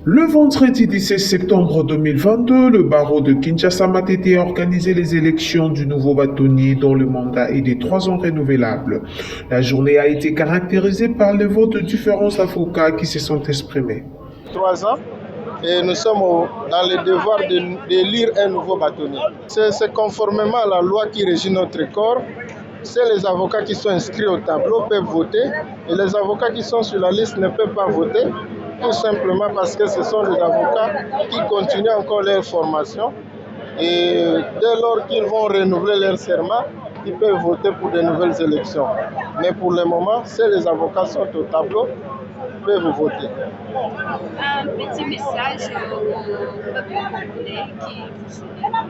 Le vendredi 17 septembre 2022, le barreau de Kinshasa-Matete a organisé les élections du nouveau bâtonnier dont le mandat est de 3 ans renouvelable. La journée a été caractérisée par le vote de différents avocats qui se sont exprimés. 3 ans et nous sommes dans le devoir d'élire un nouveau bâtonnier. C'est conformément à la loi qui régit notre corps. C'est les avocats qui sont inscrits au tableau peuvent voter et les avocats qui sont sur la liste ne peuvent pas voter, tout simplement parce que ce sont les avocats qui continuent encore leur formation et dès lors qu'ils vont renouveler leur serment, ils peuvent voter pour de nouvelles élections. Mais pour le moment, si les avocats sont au tableau, peuvent voter. Un petit message au peuple congolais qui vous soutient.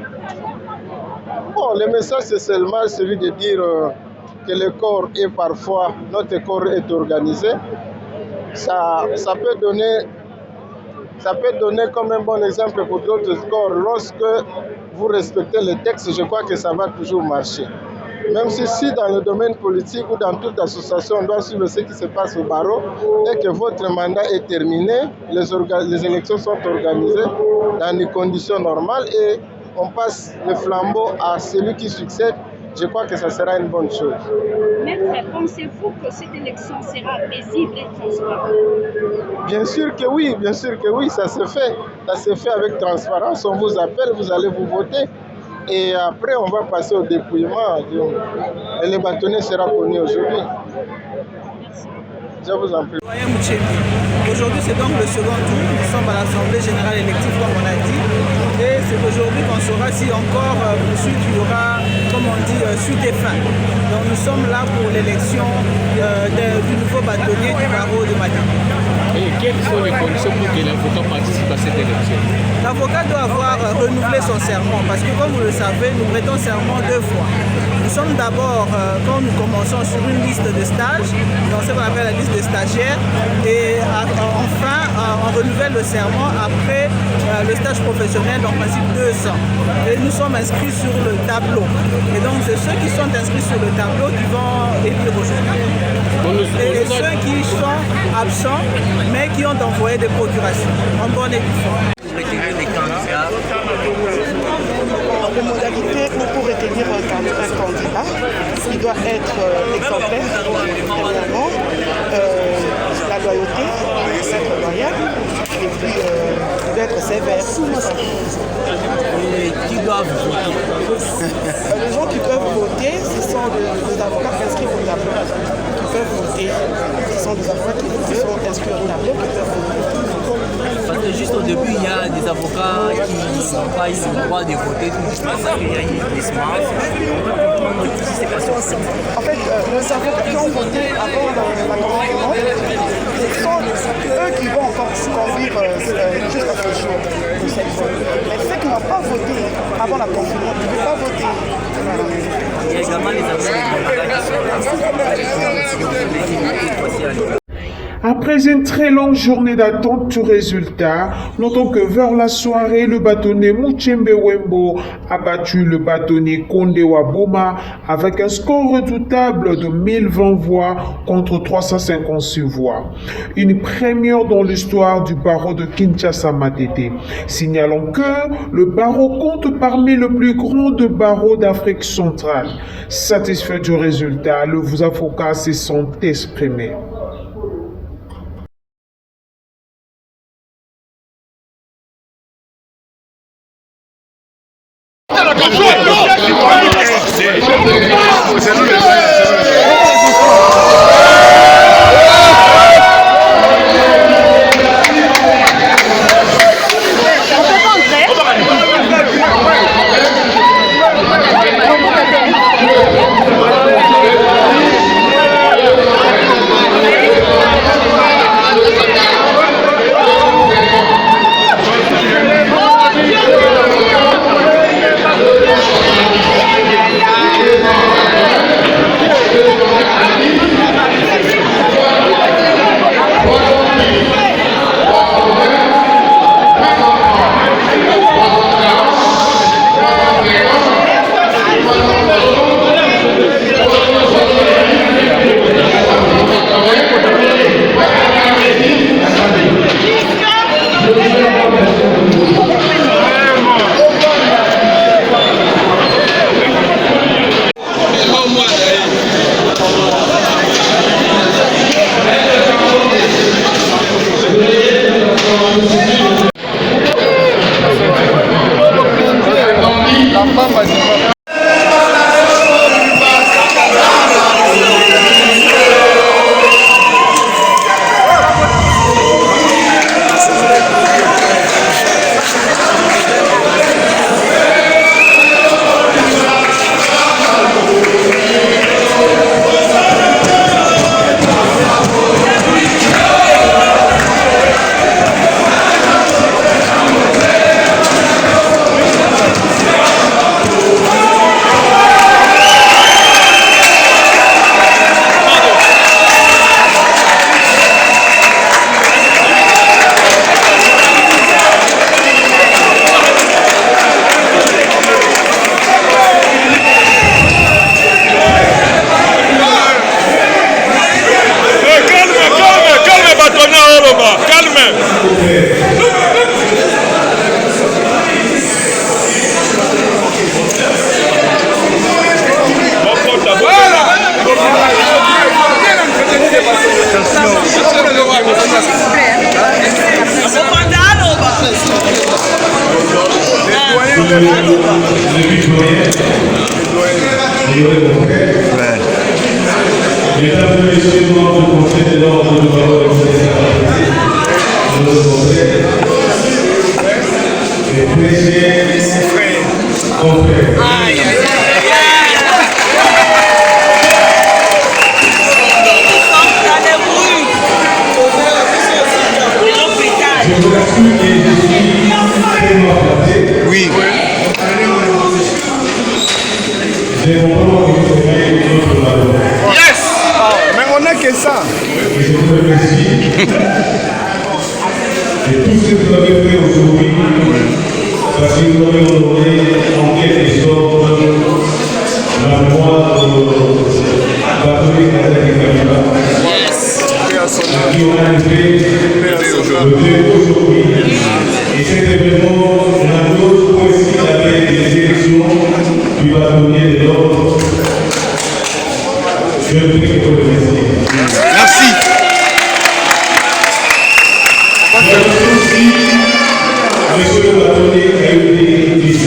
Bon, le message c'est seulement celui de dire que le corps est parfois, notre corps est organisé. Ça peut donner comme un bon exemple pour d'autres corps. Lorsque vous respectez les textes, je crois que ça va toujours marcher. Même si dans le domaine politique ou dans toute association, on doit suivre ce qui se passe au barreau et que votre mandat est terminé, les élections sont organisées dans des conditions normales et on passe le flambeau à celui qui succède, je crois que ça sera une bonne chose. Maître, pensez-vous que cette élection sera paisible et transparente? Bien sûr que oui, ça se fait. Ça se fait avec transparence, on vous appelle, vous allez vous voter. Et après, on va passer au dépouillement. Et le bâtonnier sera connu aujourd'hui. Je vous en prie. Aujourd'hui, c'est donc le second tour. Nous sommes à l'Assemblée générale élective, comme on a dit. Et c'est aujourd'hui qu'on saura si encore ensuite il y aura, comme on dit, suite et fin. Donc nous sommes là pour l'élection du nouveau bâtonnier du barreau de Matete. Et quelles sont les conditions pour que l'avocat participe à cette élection? L'avocat doit avoir renouvelé son serment parce que, comme vous le savez, nous prêtons serment 2 fois. Nous sommes d'abord, quand nous commençons, sur une liste de stages, dans ce qu'on appelle la liste des stagiaires, et enfin, on renouvelle le serment après le stage professionnel, en principe 2 ans. Et nous sommes inscrits sur le tableau. Et donc, c'est ceux qui sont inscrits sur le tableau qui vont élire aujourd'hui. Et ceux qui sont absents, mais qui ont envoyé des procurations, en bonne et due forme. Les modalités pour retenir un candidat, il doit être exemplaire, premièrement, la loyauté, être loyal, et puis il doit être sévère. Et qui doivent voter? Les gens qui peuvent voter, ce sont les avocats inscrits au tableau qui peuvent voter. Ce sont des avocats qui sont inscrits au tableau qui peuvent voter. Parce que juste au début, il y a des avocats qui n'ont pas eu le droit de voter, c'est pour ça qu'il y a eu des semaines. En fait, les avocats qui ont voté avant la convention, ce sont eux qui vont encore conduire jusqu'à ce jour de cette vote. Mais ceux qui n'ont pas voté avant la convention ne peuvent pas voter. Il y a également les avocats qui sont là. Après une très longue journée d'attente du résultat, notons que vers la soirée, le bâtonnier Muchembe Wembo a battu le bâtonnier Kondewa Boma avec un score redoutable de 1020 voix contre 356 voix. Une première dans l'histoire du barreau de Kinshasa-Matete. Signalons que le barreau compte parmi les plus grands barreaux d'Afrique centrale. Satisfait du résultat, les avocats se sont exprimés. Aloba, calme. Mesdames et messieurs, membres du Conseil de l'ordre de parole de les précieux confrères. Je vous assure que je suis tellement flatté. Oui. J'ai vraiment exprimé notre valeur. Yes! Mais on n'a que ça. Et je vous remercie de tout ce que vous avez fait aujourd'hui, parce que vous avez honoré en quelque sorte la mémoire de Batoné Kazaki Kabila, qui ont arrivé aujourd'hui. Et cet événement n'annonce aussi la veille des élections du bâtonnier de l'ordre. Je vous prie pour le remercier. Merci. Monsieur le bâtonnier a eu des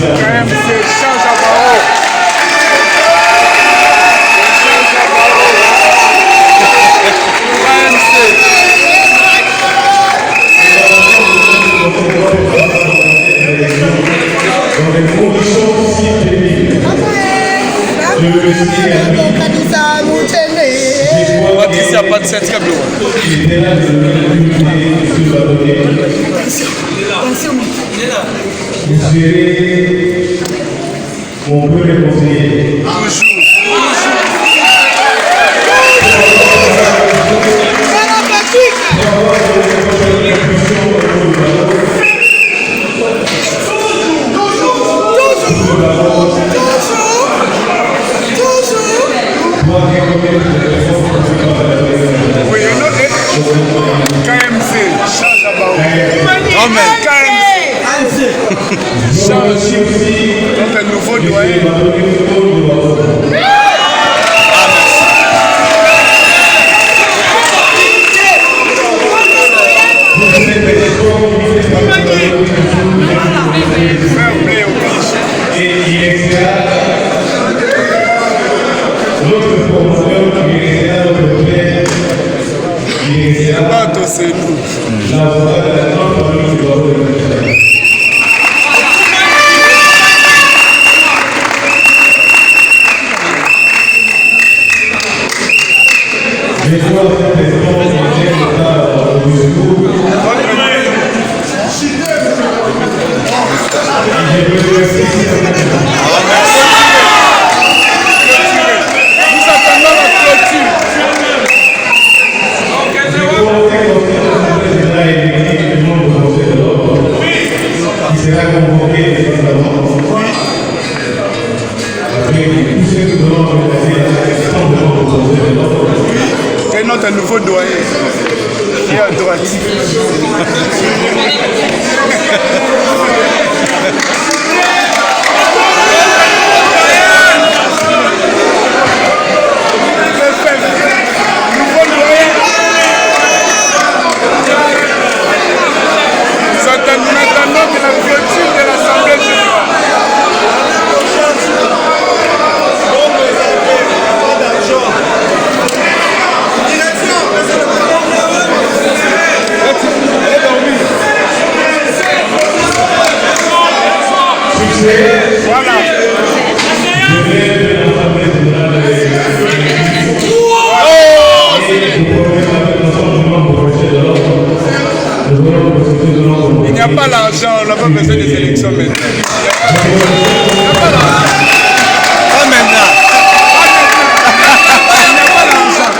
dans des conditions si pénibles. Je le remercie à lui. Patricia, pas de cette câble. Il était là de l'unité sur le bâtonnier. Vous serez mon premier conseiller. Oui, KMC, change about. Amen. KMC. Change. Donc un nouveau doyen. Fair play au biche. Et il excella notre promoteur, il excella notre père, il excella Bateau, c'est nous. l'avocat de notre famille du barreau de Bruxelles. Je vois cet instant qui est au discours. Je remercie Nous attendons la clôture. qui sera convoqué récemment. Avec tous ceux qui devront organiser sans devant le Conseil de l'ordre. Et notre nouveau doyen. Qui est à droite. Nouveau doyen. Nous attendons que la clôture de l'Assemblée générale. Voilà. Il n'y a pas l'argent, on n'a pas besoin des élections maintenant. Il n'y a pas l'argent. Pas maintenant. Il n'y a pas l'argent.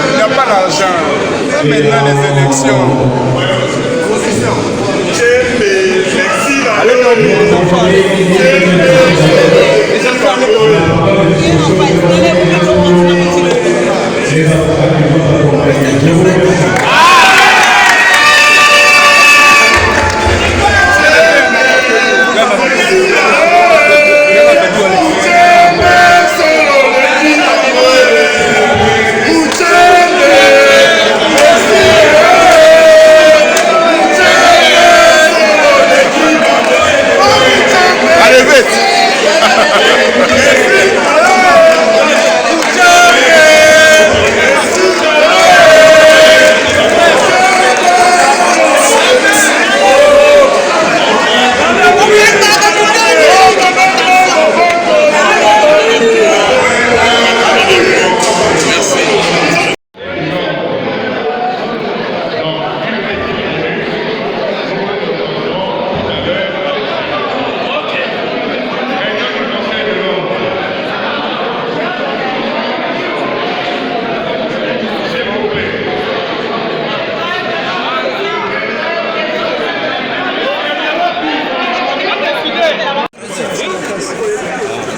Il n'y a pas l'argent. Pas maintenant les élections. Allez,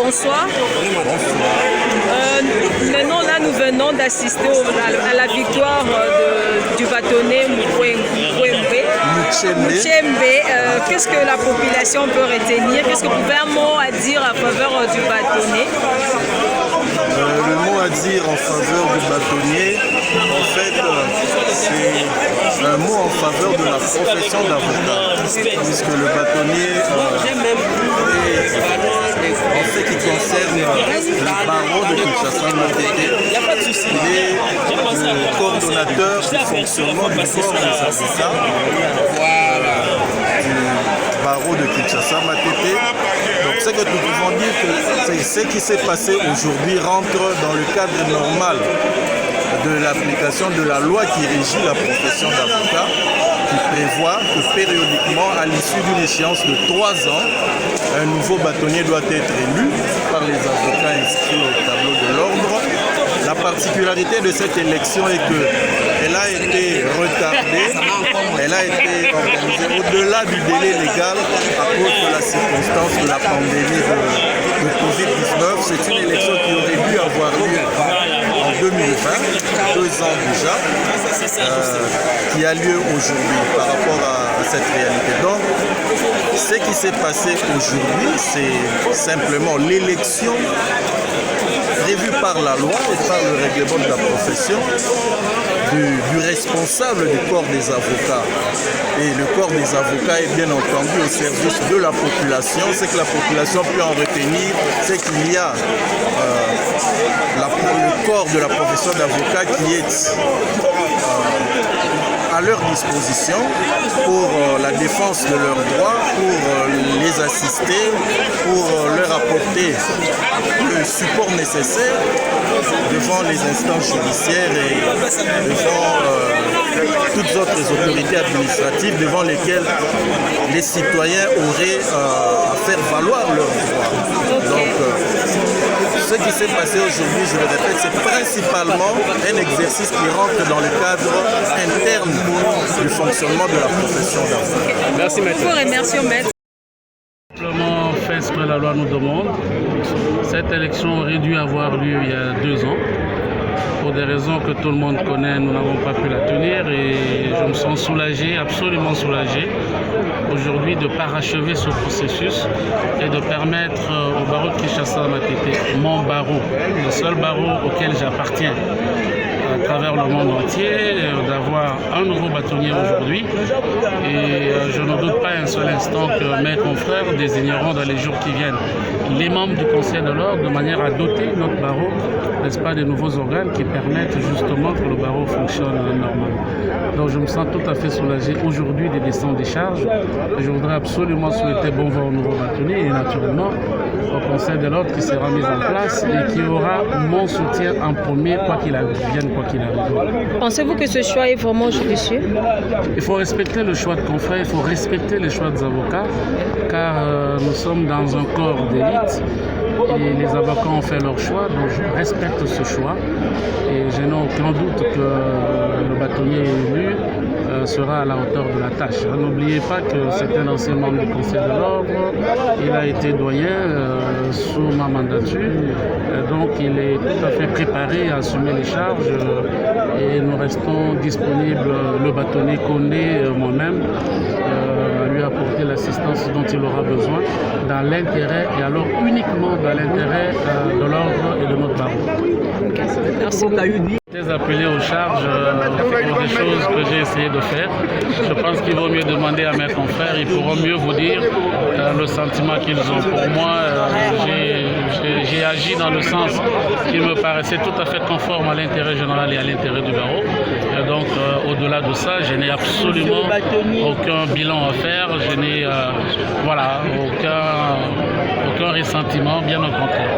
bonsoir. Maintenant, là, nous venons d'assister à la victoire du bâtonnier Muchembe. Qu'est-ce que la population peut retenir? Qu'est-ce que vous pouvez un mot à dire en faveur du bâtonnier? Le mot à dire en faveur du bâtonnier, en fait, c'est un mot en faveur de la profession d'avocat, puisque le bâtonnier, en ce qui concerne le barreau de Kinshasa-Matete, il est le coordonnateur du fonctionnement du corps des avocats du barreau de Kinshasa-Matete. Donc ce que nous pouvons dire que ce qui s'est passé aujourd'hui rentre dans le cadre normal de l'application de la loi qui régit la profession d'avocat, qui prévoit que périodiquement, à l'issue d'une échéance de 3 ans, un nouveau bâtonnier doit être élu par les avocats inscrits au tableau de l'ordre. La particularité de cette élection est qu'elle a été retardée, elle a été organisée au-delà du délai légal à cause de la circonstance de la pandémie de Covid-19. C'est une élection qui aurait dû avoir lieu en 2020, 2 ans déjà, qui a lieu aujourd'hui par rapport à cette réalité. Donc, ce qui s'est passé aujourd'hui, c'est simplement l'élection prévue par la loi et par le règlement de la profession du responsable du corps des avocats. Et le corps des avocats est bien entendu au service de la population. Ce que la population peut en retenir, c'est qu'il y a le corps de la profession d'avocat qui est à leur disposition pour la défense de leurs droits, pour les assister, pour leur apporter le support nécessaire devant les instances judiciaires et devant toutes autres autorités administratives devant lesquelles les citoyens auraient à faire valoir leurs droits. Donc, ce qui s'est passé aujourd'hui, je le répète, c'est principalement un exercice qui rentre dans le cadre interne du fonctionnement de la profession d'avocat. Merci, maître. Merci, maître. Simplement fait ce que la loi nous demande. Cette élection aurait dû avoir lieu il y a 2 ans. Pour des raisons que tout le monde connaît, nous n'avons pas pu la tenir et je me sens soulagé, absolument soulagé, aujourd'hui de parachever ce processus et de permettre au barreau de Kinshasa-Matete, mon barreau, le seul barreau auquel j'appartiens à travers le monde entier, d'avoir un nouveau bâtonnier aujourd'hui. Et je ne doute pas un seul instant que mes confrères désigneront dans les jours qui viennent les membres du Conseil de l'ordre de manière à doter notre barreau, n'est-ce pas, des nouveaux organes qui permettent justement que le barreau fonctionne normalement. Donc je me sens tout à fait soulagé aujourd'hui des descentes des charges. Je voudrais absolument souhaiter bon vent au nouveau bâtonnier et naturellement au Conseil de l'ordre qui sera mis en place et qui aura mon soutien en premier, quoi qu'il advienne, quoi qu'il arrive. Pensez-vous que ce choix est vraiment judicieux? Il faut respecter le choix de confrères, il faut respecter les choix des avocats, car nous sommes dans un corps d'élite et les avocats ont fait leur choix, donc je respecte ce choix et je n'ai aucun doute que le bâtonnier élu sera à la hauteur de la tâche. N'oubliez pas que c'est un ancien membre du Conseil de l'ordre, il a été doyen sous ma mandature, donc il est tout à fait préparé à assumer les charges et nous restons disponibles, le bâtonnier Kondé, moi-même, à lui apporter l'assistance dont il aura besoin dans l'intérêt et alors uniquement dans l'intérêt de l'ordre et de notre barreau. Merci beaucoup. J'ai appelé aux charges pour des choses que j'ai essayé de faire. Je pense qu'il vaut mieux demander à mes confrères, ils pourront mieux vous dire le sentiment qu'ils ont. Pour moi, j'ai agi dans le sens qui me paraissait tout à fait conforme à l'intérêt général et à l'intérêt du barreau. Et donc, au-delà de ça, je n'ai absolument aucun bilan à faire, je n'ai aucun ressentiment, bien au contraire.